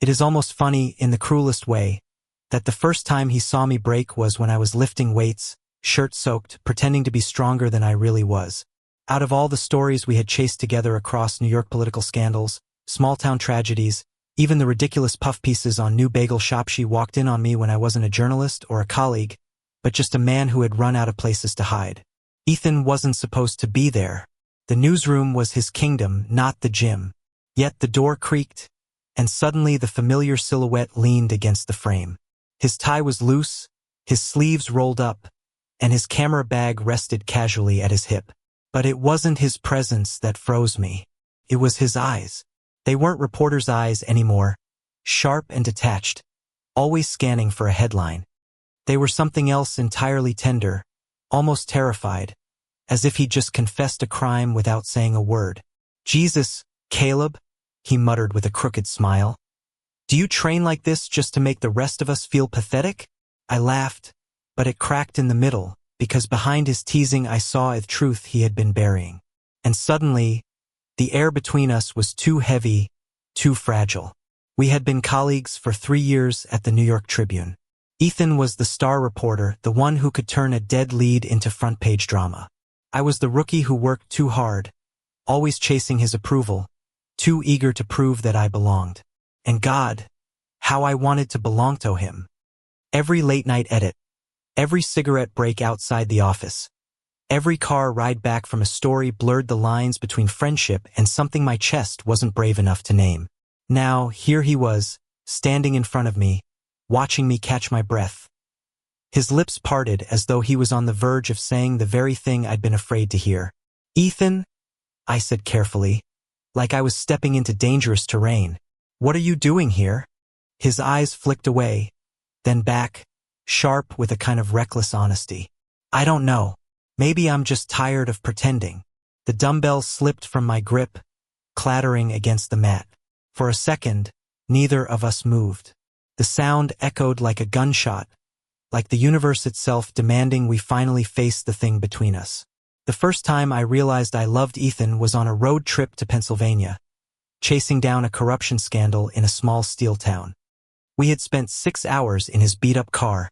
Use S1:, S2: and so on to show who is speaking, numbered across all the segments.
S1: It is almost funny, in the cruelest way, that the first time he saw me break was when I was lifting weights, shirt-soaked, pretending to be stronger than I really was. Out of all the stories we had chased together across New York political scandals, small-town tragedies, even the ridiculous puff pieces on New Bagel Shop, she walked in on me when I wasn't a journalist or a colleague, but just a man who had run out of places to hide. Ethan wasn't supposed to be there. The newsroom was his kingdom, not the gym. Yet the door creaked, and suddenly the familiar silhouette leaned against the frame. His tie was loose, his sleeves rolled up, and his camera bag rested casually at his hip. But it wasn't his presence that froze me. It was his eyes. They weren't reporters' eyes anymore, sharp and detached, always scanning for a headline. They were something else entirely tender, almost terrified, as if he'd just confessed a crime without saying a word. "Jesus, Caleb," he muttered with a crooked smile. "Do you train like this just to make the rest of us feel pathetic?" I laughed, but it cracked in the middle, because behind his teasing I saw a truth he had been burying. And suddenly, the air between us was too heavy, too fragile. We had been colleagues for 3 years at the New York Tribune. Ethan was the star reporter, the one who could turn a dead lead into front-page drama. I was the rookie who worked too hard, always chasing his approval, too eager to prove that I belonged. And God, how I wanted to belong to him. Every late-night edit, every cigarette break outside the office, every car ride back from a story blurred the lines between friendship and something my chest wasn't brave enough to name. Now, here he was, standing in front of me, watching me catch my breath. His lips parted as though he was on the verge of saying the very thing I'd been afraid to hear. "Ethan," I said carefully, like I was stepping into dangerous terrain, "what are you doing here?" His eyes flicked away, then back, sharp with a kind of reckless honesty. "I don't know. Maybe I'm just tired of pretending." The dumbbell slipped from my grip, clattering against the mat. For a second, neither of us moved. The sound echoed like a gunshot, like the universe itself demanding we finally face the thing between us. The first time I realized I loved Ethan was on a road trip to Pennsylvania, chasing down a corruption scandal in a small steel town. We had spent 6 hours in his beat-up car,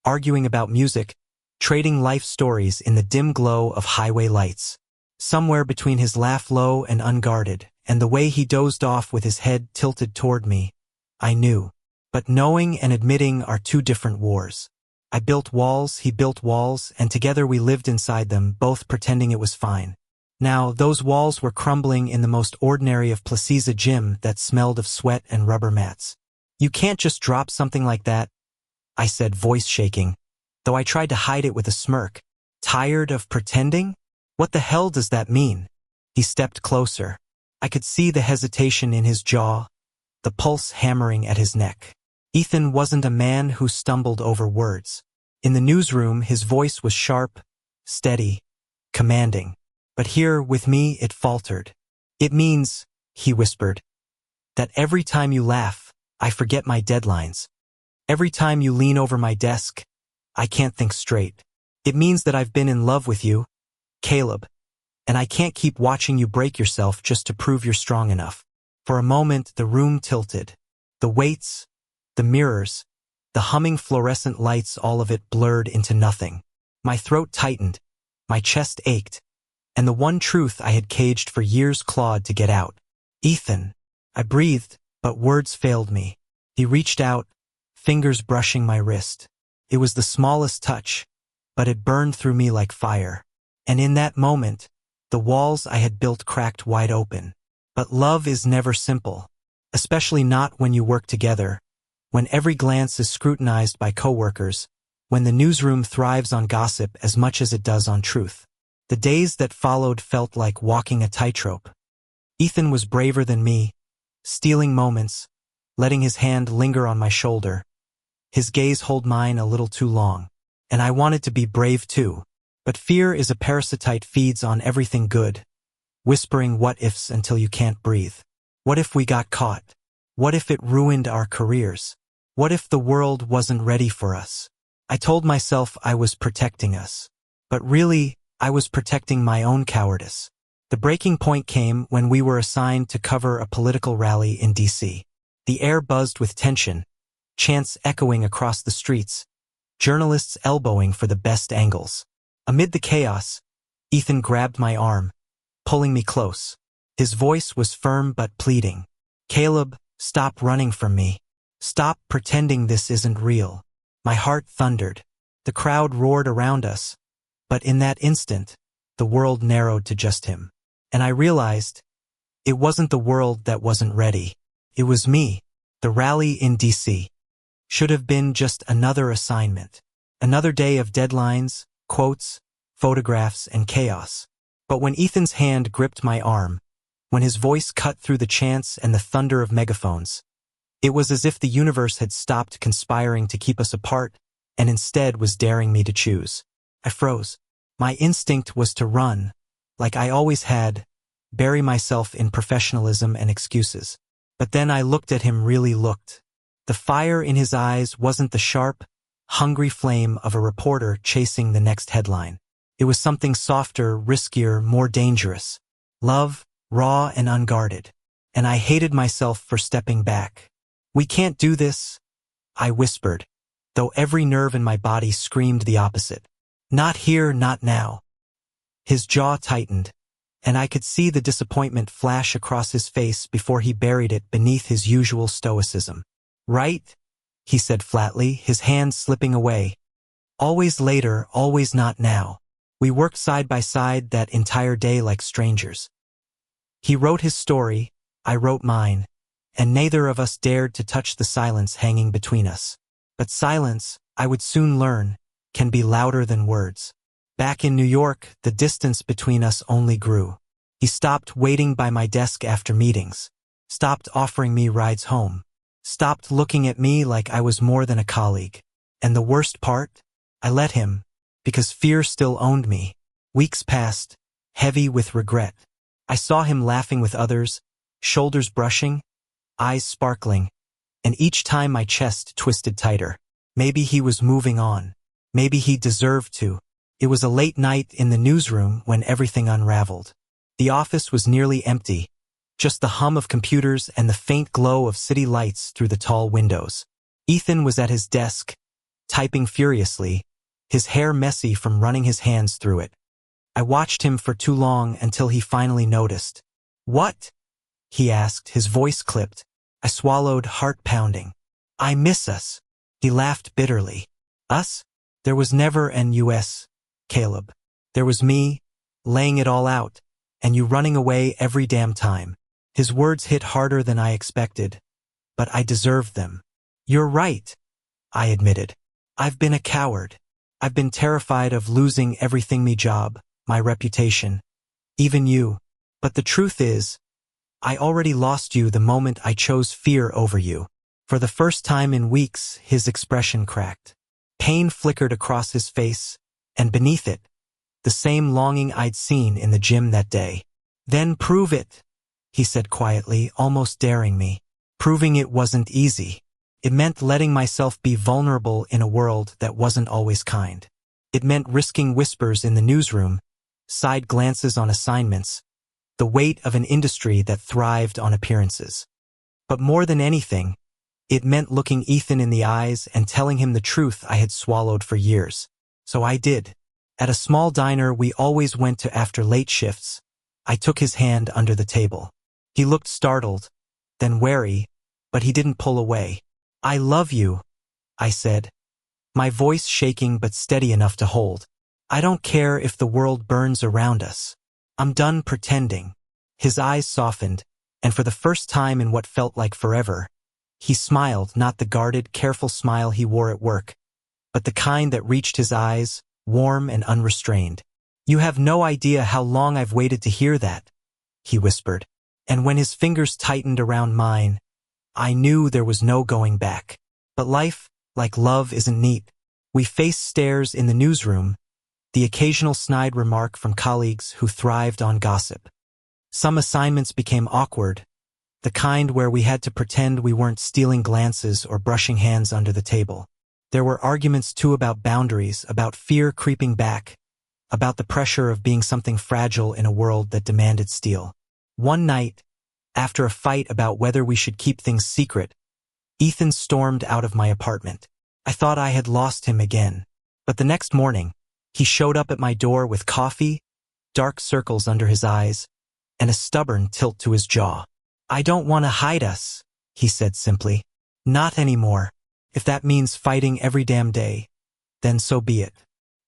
S1: arguing about music, trading life stories in the dim glow of highway lights. Somewhere between his laugh low and unguarded, and the way he dozed off with his head tilted toward me, I knew. But knowing and admitting are two different wars. I built walls, he built walls, and together we lived inside them, both pretending it was fine. Now, those walls were crumbling in the most ordinary of places, a gym that smelled of sweat and rubber mats. "You can't just drop something like that," I said, voice shaking, though I tried to hide it with a smirk. "Tired of pretending? What the hell does that mean?" He stepped closer. I could see the hesitation in his jaw, the pulse hammering at his neck. Ethan wasn't a man who stumbled over words. In the newsroom, his voice was sharp, steady, commanding. But here, with me, it faltered. "It means," he whispered, "that every time you laugh, I forget my deadlines. Every time you lean over my desk, I can't think straight. It means that I've been in love with you, Caleb, and I can't keep watching you break yourself just to prove you're strong enough." For a moment, the room tilted. The weights, the mirrors, the humming fluorescent lights, all of it blurred into nothing. My throat tightened, my chest ached, and the one truth I had caged for years clawed to get out. "Ethan," I breathed, but words failed me. He reached out, fingers brushing my wrist. It was the smallest touch, but it burned through me like fire. And in that moment, the walls I had built cracked wide open. But love is never simple, especially not when you work together, when every glance is scrutinized by coworkers, when the newsroom thrives on gossip as much as it does on truth. The days that followed felt like walking a tightrope. Ethan was braver than me, stealing moments, letting his hand linger on my shoulder, his gaze hold mine a little too long. And I wanted to be brave too. But fear is a parasite, feeds on everything good, whispering what-ifs until you can't breathe. What if we got caught? What if it ruined our careers? What if the world wasn't ready for us? I told myself I was protecting us. But really, I was protecting my own cowardice. The breaking point came when we were assigned to cover a political rally in D.C. The air buzzed with tension, chants echoing across the streets, journalists elbowing for the best angles. Amid the chaos, Ethan grabbed my arm, pulling me close. His voice was firm but pleading. "Caleb, stop running from me. Stop pretending this isn't real." My heart thundered. The crowd roared around us, but in that instant, the world narrowed to just him. And I realized, it wasn't the world that wasn't ready. It was me. The rally in DC should have been just another assignment. Another day of deadlines, quotes, photographs, and chaos. But when Ethan's hand gripped my arm, when his voice cut through the chants and the thunder of megaphones, it was as if the universe had stopped conspiring to keep us apart and instead was daring me to choose. I froze. My instinct was to run, like I always had, bury myself in professionalism and excuses. But then I looked at him, really looked. The fire in his eyes wasn't the sharp, hungry flame of a reporter chasing the next headline. It was something softer, riskier, more dangerous. Love, raw and unguarded. And I hated myself for stepping back. "We can't do this," I whispered, though every nerve in my body screamed the opposite. "Not here, not now." His jaw tightened, and I could see the disappointment flash across his face before he buried it beneath his usual stoicism. "Right," he said flatly, his hand slipping away. "Always later, always not now." We worked side by side that entire day like strangers. He wrote his story, I wrote mine, and neither of us dared to touch the silence hanging between us. But silence, I would soon learn, can be louder than words. Back in New York, the distance between us only grew. He stopped waiting by my desk after meetings, stopped offering me rides home, stopped looking at me like I was more than a colleague. And the worst part? I let him, because fear still owned me. Weeks passed, heavy with regret. I saw him laughing with others, shoulders brushing, eyes sparkling, and each time my chest twisted tighter. Maybe he was moving on. Maybe he deserved to. It was a late night in the newsroom when everything unraveled. The office was nearly empty, just the hum of computers and the faint glow of city lights through the tall windows. Ethan was at his desk, typing furiously, his hair messy from running his hands through it. I watched him for too long until he finally noticed. "What?" he asked, his voice clipped. I swallowed, heart pounding. "I miss us." He laughed bitterly. "Us? There was never an us, Caleb. There was me, laying it all out, and you running away every damn time." His words hit harder than I expected, but I deserved them. "You're right," I admitted. "I've been a coward. I've been terrified of losing everything, me job, my reputation, even you. But the truth is, I already lost you the moment I chose fear over you." For the first time in weeks, his expression cracked. Pain flickered across his face, and beneath it, the same longing I'd seen in the gym that day. "Then prove it," he said quietly, almost daring me. Proving it wasn't easy. It meant letting myself be vulnerable in a world that wasn't always kind. It meant risking whispers in the newsroom, side glances on assignments, the weight of an industry that thrived on appearances. But more than anything, it meant looking Ethan in the eyes and telling him the truth I had swallowed for years. So I did. At a small diner we always went to after late shifts, I took his hand under the table. He looked startled, then wary, but he didn't pull away. "I love you," I said, my voice shaking but steady enough to hold. "I don't care if the world burns around us. I'm done pretending." His eyes softened, and for the first time in what felt like forever, he smiled, not the guarded, careful smile he wore at work, but the kind that reached his eyes, warm and unrestrained. "You have no idea how long I've waited to hear that," he whispered. And when his fingers tightened around mine, I knew there was no going back. But life, like love, isn't neat. We faced stares in the newsroom, the occasional snide remark from colleagues who thrived on gossip. Some assignments became awkward, the kind where we had to pretend we weren't stealing glances or brushing hands under the table. There were arguments too about boundaries, about fear creeping back, about the pressure of being something fragile in a world that demanded steel. One night, After a fight about whether we should keep things secret, Ethan stormed out of my apartment. I thought I had lost him again. But the next morning, he showed up at my door with coffee, dark circles under his eyes, and a stubborn tilt to his jaw. "I don't want to hide us," he said simply. "Not anymore. If that means fighting every damn day, then so be it.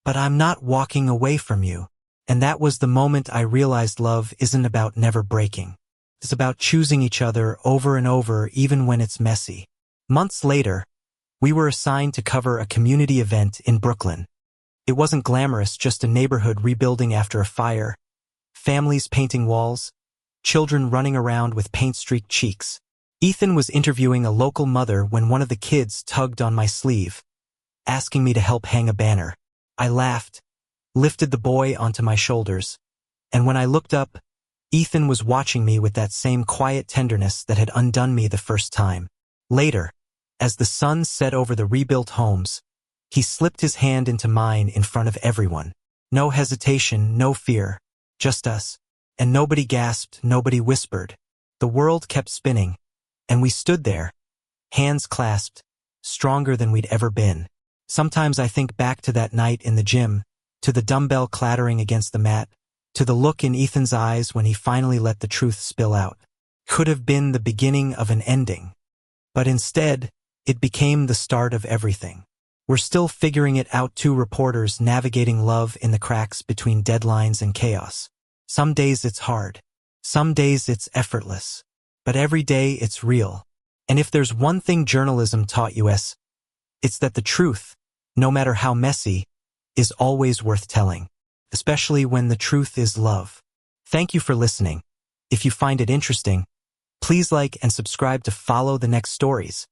S1: But I'm not walking away from you." And that was the moment I realized love isn't about never breaking. It's about choosing each other over and over, even when it's messy. Months later, we were assigned to cover a community event in Brooklyn. It wasn't glamorous, just a neighborhood rebuilding after a fire, families painting walls, children running around with paint-streaked cheeks. Ethan was interviewing a local mother when one of the kids tugged on my sleeve, asking me to help hang a banner. I laughed, lifted the boy onto my shoulders, and when I looked up, Ethan was watching me with that same quiet tenderness that had undone me the first time. Later, as the sun set over the rebuilt homes, he slipped his hand into mine in front of everyone. No hesitation, no fear, just us. And nobody gasped, nobody whispered. The world kept spinning, and we stood there, hands clasped, stronger than we'd ever been. Sometimes I think back to that night in the gym, to the dumbbell clattering against the mat, to the look in Ethan's eyes when he finally let the truth spill out. Could have been the beginning of an ending. But instead, it became the start of everything. We're still figuring it out, two reporters navigating love in the cracks between deadlines and chaos. Some days it's hard. Some days it's effortless. But every day it's real. And if there's one thing journalism taught us, it's that the truth, no matter how messy, is always worth telling. Especially when the truth is love. Thank you for listening. If you find it interesting, please like and subscribe to follow the next stories.